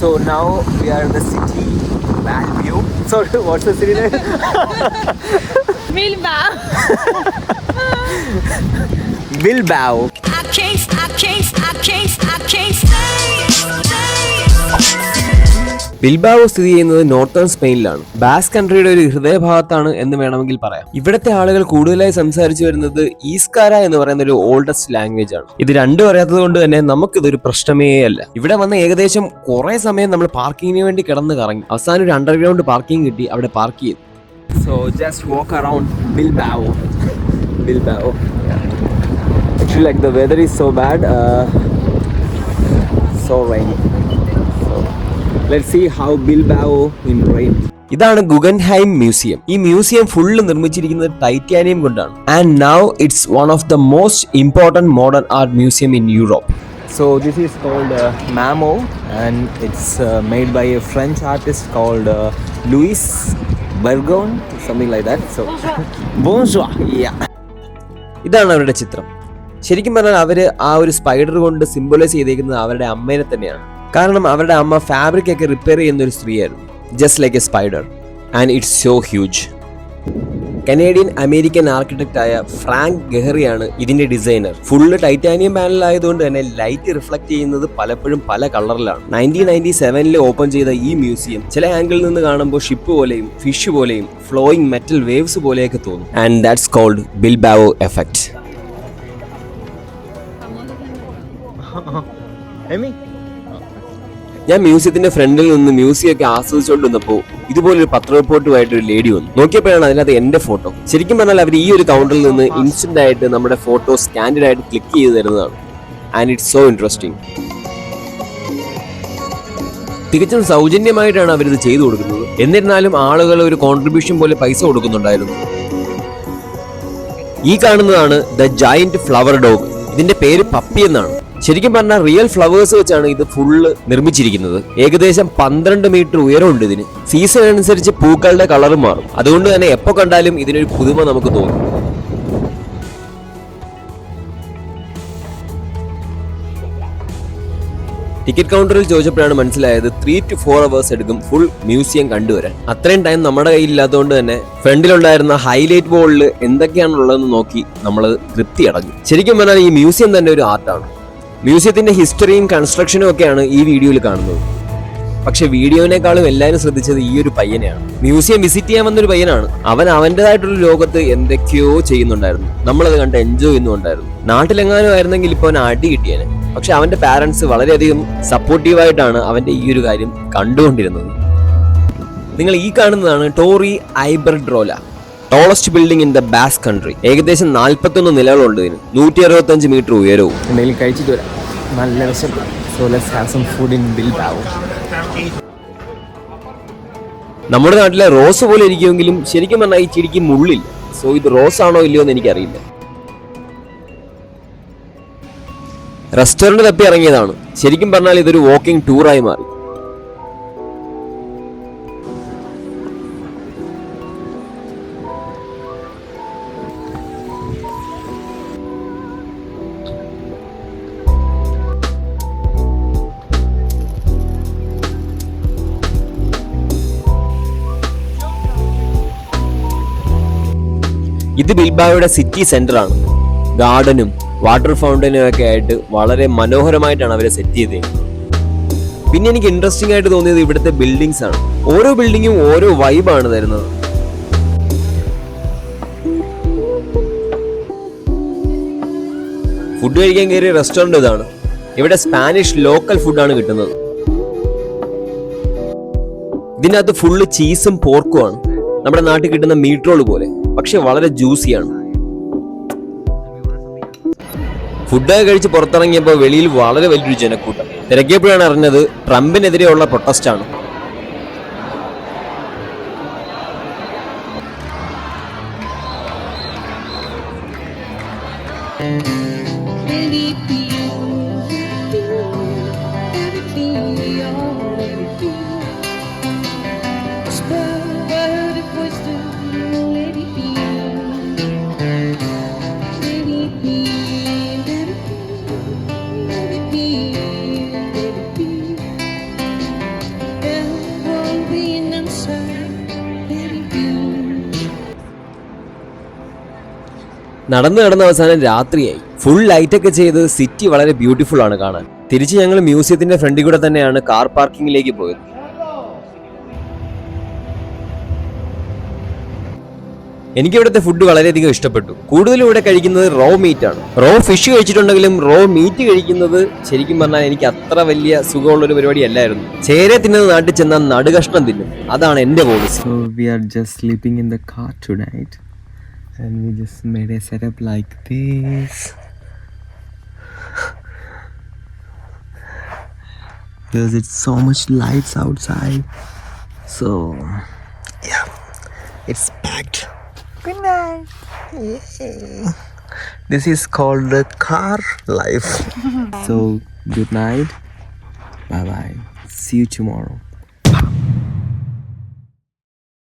So now we are in the city, Valview. Sorry, what's the city name? Bilbao. Bilbao. I can't stay. Bilbao സ്ഥിതി ചെയ്യുന്നത് northern സ്പെയിനിലാണ്. Bask കൺട്രിയുടെ ഒരു ഹൃദയഭാഗത്താണ് എന്ന് വേണമെങ്കിൽ പറയാം. ഇവിടുത്തെ ആളുകൾ കൂടുതലായി സംസാരിച്ചു വരുന്നത് ഈസ്കാര എന്ന് പറയുന്ന ഒരു ഓൾഡസ്റ്റ് ലാംഗ്വേജ് ആണ്. ഇത് രണ്ടും അറിയാത്തത് കൊണ്ട് തന്നെ നമുക്കിതൊരു പ്രശ്നമേ അല്ല. ഇവിടെ വന്ന ഏകദേശം കുറെ സമയം നമ്മൾ പാർക്കിങ്ങിന് വേണ്ടി കിടന്ന് കറങ്ങി. അവസാനം ഒരു അണ്ടർഗ്രൗണ്ട് പാർക്കിംഗ് കിട്ടി, അവിടെ പാർക്ക് ചെയ്തു. So just walk around Bilbao. Bilbao. Actually, like the weather is so bad, so rainy. So let's see how Bilbao in rain. ഇതാണ് ഗുഗൻഹൈം മ്യൂസിയം. ഈ മ്യൂസിയം ഫുള്ള് നിർമ്മിച്ചിരിക്കുന്നത് ടൈറ്റാനിയം കൊണ്ടാണ്. And now it's one of the most important modern art museum in Europe. So this is called Mamo, and it's made by a French artist called Louis Bergon, something like that. So bonjour. Yeah. ഇതാണ് അവരുടെ ചിത്രം. ശരിക്കും പറഞ്ഞാൽ അവര് ആ ഒരു spider കൊണ്ട് symbolise ചെയ്തേക്കുന്നത് അവരുടെ അമ്മേനെ തന്നെയാണ്. കാരണം അവരുടെ അമ്മ ഫാബ്രിക് ഒക്കെ റിപ്പയർ ചെയ്യുന്ന ഒരു സ്ത്രീയായിരുന്നു, just like a spider. And it's so huge. Canadian American architect ആയ ഫ്രാങ്ക് ഗെഹറിയാണ് ഇതിന്റെ ഡിസൈനർ. ഫുള്ള് ടൈറ്റാനിയം പാനൽ ആയതുകൊണ്ട് തന്നെ ലൈറ്റ് റിഫ്ലക്ട് ചെയ്യുന്നത് പലപ്പോഴും പല കളറിലാണ്. 1997 ഓപ്പൺ ചെയ്ത ഈ മ്യൂസിയം ചില ആംഗിളിൽ നിന്ന് കാണുമ്പോൾ ഷിപ്പ് പോലെയും ഫിഷ് പോലെയും ഫ്ലോയിങ് മെറ്റൽ വേവ്സ് പോലെയൊക്കെ തോന്നും. And that's called Bilbao effect. ഞാൻ മ്യൂസിയത്തിന്റെ ഫ്രണ്ടിൽ നിന്ന് മ്യൂസിയം ഒക്കെ ആസ്വദിച്ചുകൊണ്ട് വന്നപ്പോൾ ഇതുപോലൊരു പത്രറിപ്പോർട്ടുമായിട്ട് ഒരു ലേഡി വന്നു. നോക്കിയപ്പോഴാണ് അതിനകത്ത് എന്റെ ഫോട്ടോ. ശരിക്കും പറഞ്ഞാൽ അവർ ഈ ഒരു കൗണ്ടറിൽ നിന്ന് ഇൻസ്റ്റന്റ് ആയിട്ട് നമ്മുടെ ഫോട്ടോ സ്കാൻഡ് ആയിട്ട് ക്ലിക്ക് ചെയ്ത് തരുന്നതാണ്. And it's so interesting. തികച്ചും സൗജന്യമായിട്ടാണ് അവരിത് ചെയ്തു കൊടുക്കുന്നത്. എന്നിരുന്നാലും ആളുകൾ ഒരു കോൺട്രിബ്യൂഷൻ പോലെ പൈസ കൊടുക്കുന്നുണ്ടായിരുന്നു. ഈ കാണുന്നതാണ് ദ ജയന്റ് ഫ്ലവർ ഡോഗ്. ഇതിന്റെ പേര് പപ്പി എന്നാണ്. ശരിക്കും പറഞ്ഞാൽ റിയൽ ഫ്ലവേഴ്സ് വെച്ചാണ് ഇത് ഫുള്ള് നിർമ്മിച്ചിരിക്കുന്നത്. ഏകദേശം 12 മീറ്റർ ഉയരമുണ്ട് ഇതിന്. സീസൺ അനുസരിച്ച് പൂക്കളുടെ കളറും മാറും. അതുകൊണ്ട് തന്നെ എപ്പോ കണ്ടാലും ഇതിനൊരു പുതുമ നമുക്ക് തോന്നും. ടിക്കറ്റ് കൗണ്ടറിൽ ചോദിച്ചപ്പോഴാണ് മനസ്സിലായത് 3 to 4 hours എടുക്കും ഫുൾ മ്യൂസിയം കണ്ടുവരാൻ. അത്രയും ടൈം നമ്മുടെ കയ്യിലില്ലാത്തതുകൊണ്ട് തന്നെ ഫ്രണ്ടിലുണ്ടായിരുന്ന ഹൈലൈറ്റ് ബോർഡിൽ എന്തൊക്കെയാണുള്ളതെന്ന് നോക്കി നമ്മൾ തൃപ്തി അടഞ്ഞു. ശരിക്കും പറഞ്ഞാൽ ഈ മ്യൂസിയം തന്നെ ഒരു ആർട്ടാണ്. മ്യൂസിയത്തിന്റെ ഹിസ്റ്ററിയും കൺസ്ട്രക്ഷനും ഒക്കെയാണ് ഈ വീഡിയോയിൽ കാണുന്നത്. പക്ഷെ വീഡിയോനേക്കാളും എല്ലാവരും ശ്രദ്ധിച്ചത് ഈ ഒരു പയ്യനെയാണ്. മ്യൂസിയം വിസിറ്റ് ചെയ്യാൻ വന്നൊരു പയ്യനാണ്. അവൻ അവൻ്റെതായിട്ടുള്ള ലോകത്ത് എന്തൊക്കെയോ ചെയ്യുന്നുണ്ടായിരുന്നു. നമ്മളത് കണ്ട് എൻജോയ് ചെയ്യുന്നുണ്ടായിരുന്നു. നാട്ടിലെങ്ങാനും ആയിരുന്നെങ്കിൽ ഇപ്പോൾ അവൻ അടി കിട്ടിയേനെ. പക്ഷെ അവന്റെ പാരന്റ്സ് വളരെയധികം സപ്പോർട്ടീവായിട്ടാണ് അവന്റെ ഈ ഒരു കാര്യം കണ്ടുകൊണ്ടിരുന്നത്. നിങ്ങൾ ഈ കാണുന്നതാണ് Torre Iberdrola, tallest building in the Basque country. ഏകദേശം 41 നിലകളുണ്ട് ഇതിന്, 165 മീറ്റർ ഉയരവും. എന്തെങ്കിലും കഴിച്ചിട്ട് വരാം, നല്ല വിശപ്പ്. So let's have some food in Bilbao. നമ്മുടെ നാട്ടിലെ റോസ് പോലെ ഇരിക്കുമെങ്കിലും ശരിക്കും പറഞ്ഞാൽ ഈ ചെടിക്ക് മുള്ളില്ല. സോ ഇത് റോസ് ആണോ ഇല്ലയോ എന്ന് എനിക്കറിയില്ല. റെസ്റ്റോറന്റ് തപ്പി ഇറങ്ങിയതാണ്. ശരിക്കും പറഞ്ഞാൽ ഇതൊരു വാക്കിംഗ് ടൂറായി മാറി. ഇത് ബിൽബാവോയുടെ സിറ്റി സെന്റർ ആണ്. ഗാർഡനും വാട്ടർ ഫൗണ്ടനും ഒക്കെ ആയിട്ട് വളരെ മനോഹരമായിട്ടാണ് അവരെ സെറ്റ് ചെയ്തത്. പിന്നെ എനിക്ക് ഇൻട്രസ്റ്റിംഗ് ആയിട്ട് തോന്നിയത് ഇവിടുത്തെ ബിൽഡിങ്സ് ആണ്. ഓരോ ബിൽഡിങ്ങും ഓരോ വൈബാണ് തരുന്നത്. ഫുഡ് കഴിക്കാൻ കയറിയ റെസ്റ്റോറന്റ് ഇതാണ്. ഇവിടെ സ്പാനിഷ് ലോക്കൽ ഫുഡാണ് കിട്ടുന്നത്. ഇതിനകത്ത് ഫുള്ള് ചീസും പോർക്കും ആണ്. നമ്മുടെ നാട്ടിൽ കിട്ടുന്ന മീറ്റ് റോൾ പോലെ, പക്ഷെ വളരെ ജ്യൂസിയാണ്. ഫുഡൊക്കെ കഴിച്ച് പുറത്തിറങ്ങിയപ്പോൾ വെളിയിൽ വളരെ വലിയൊരു ജനക്കൂട്ടം. തിരക്കിയപ്പോഴാണ് അറിഞ്ഞത് ട്രംപിനെതിരെയുള്ള പ്രൊട്ടസ്റ്റ് ആണ്. നടന്നു നടന്ന അവസാനം രാത്രിയായി. ഫുൾ ലൈറ്റ് ഒക്കെ ചെയ്ത് സിറ്റി വളരെ ബ്യൂട്ടിഫുൾ ആണ് കാണാൻ. തിരിച്ച് ഞങ്ങൾ മ്യൂസിയത്തിന്റെ ഫ്രണ്ടിൽ കൂടെ തന്നെയാണ് കാർ പാർക്കിങ്ങിലേക്ക് പോയത്. എനിക്ക് ഇവിടുത്തെ ഫുഡ് വളരെയധികം ഇഷ്ടപ്പെട്ടു. കൂടുതലും ഇവിടെ കഴിക്കുന്നത് റോ മീറ്റ് ആണ്. റോ ഫിഷ് കഴിച്ചിട്ടുണ്ടെങ്കിലും റോ മീറ്റ് കഴിക്കുന്നത് ശരിക്കും പറഞ്ഞാൽ എനിക്ക് അത്ര വലിയ സുഖമുള്ളൊരു പരിപാടി അല്ലായിരുന്നു. ചേരെ തിന്നുന്ന നാട്ടിൽ ചെന്നാൽ നടുകഷ്ണം തിന്നും. അതാണ് എന്റെ policy. So we are just sleeping in the car tonight, and we just made a setup like this. Because it's so much lights outside, so yeah, it's packed. Good night. Yay. This is called the car life. So good night. Bye bye. See you tomorrow.